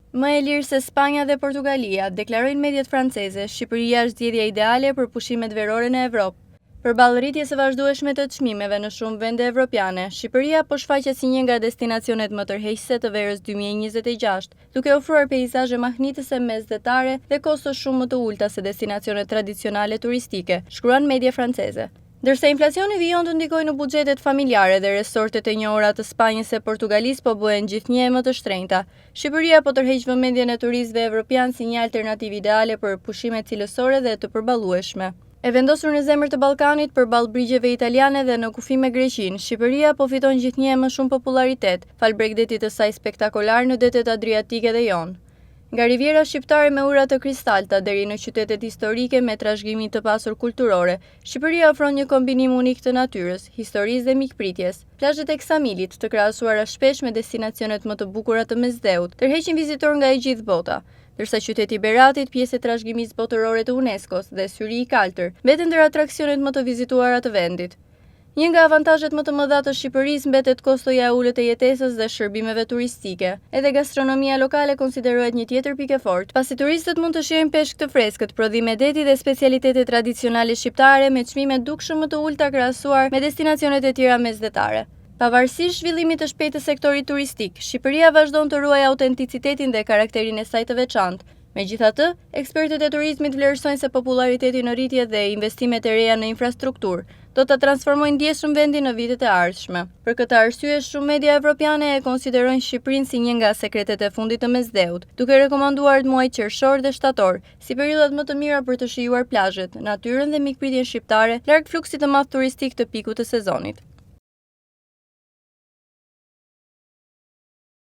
Më e lirë se Spanja dhe Portugalia, deklarojnë mediat franceze, Shqipëria është zgjedhja ideale për pushimet verore në Evropë. Përballë rritjes së vazhdueshme të çmimeve në shumë vende evropiane, Shqipëria po shfaqet si një nga destinacionet më tërheqëse të verës 2026, duke ofruar peizazhe mahnitëse mesdhetare dhe kosto shumë më të ulta se destinacionet tradicionale turistike, shkruan media franceze. Ndërsa inflacioni vijon të ndikojë në buxhetet familjare dhe resortet e njohura të Spanjës e Portugalisë po bëhen gjithnjë më të shtrenjta, Shqipëria po tërheq vëmendjen e turistëve evropian si një alternativë ideale për pushime cilësore dhe të përballueshme. E vendosur në zemër të Ballkanit përballë brigjeve italiane dhe në kufi me Greqinë, Shqipëria po fiton gjithnjë më shumë popularitet, fal Bregdetit të saj spektakolar në detet adriatike dhe jon. Nga riviera shqiptare me ura të kristalta deri në qytetet historike me trashëgimi të pasur kulturore, Shqipëria ofron një kombinim unik të natyrës, historisë dhe mikpritjes. Plazhet e Ksamilit, të krahasuara shpesh me destinacionet më të bukura të Mesdheut, tërheqin vizitor nga e gjithë bota, ndërsa qyteti i Beratit, pjesë e trashëgimisë botërore të UNESCO-s dhe Syri i Kaltër, mbeten ndër atraksionet më të vizituara të vendit. Një nga avantazhet më të mëdha të Shqipërisë mbetet kostoja e ulët e jetesës dhe shërbimeve turistike. Edhe gastronomia lokale konsiderohet një tjetër pikë e fortë, pasi turistët mund të shijojnë peshk të freskët, prodhime deti dhe specialitete tradicionale shqiptare me çmime dukshëm më të ulta krahasuar me destinacionet e tjera mesdhetare. Pavarësisht zhvillimit të shpejtë të sektorit turistik, Shqipëria vazhdon të ruajë autenticitetin dhe karakterin e saj të veçantë. Megjithatë, ekspertët e turizmit vlerësojnë se populariteti në rritje dhe investimet e reja në infrastrukturë do ta transformojnë ndjeshëm vendin në vitet e ardhshme. Për këtë arsye, shumë media evropiane e konsiderojnë Shqipërinë si një nga sekretet e fundit të Mesdheut, duke rekomanduar muajt qershor dhe shtator si periudhat më të mira për të shijuar plazhet, natyrën dhe mikpritjen shqiptare larg fluksit të madh turistik të pikut të sezonit.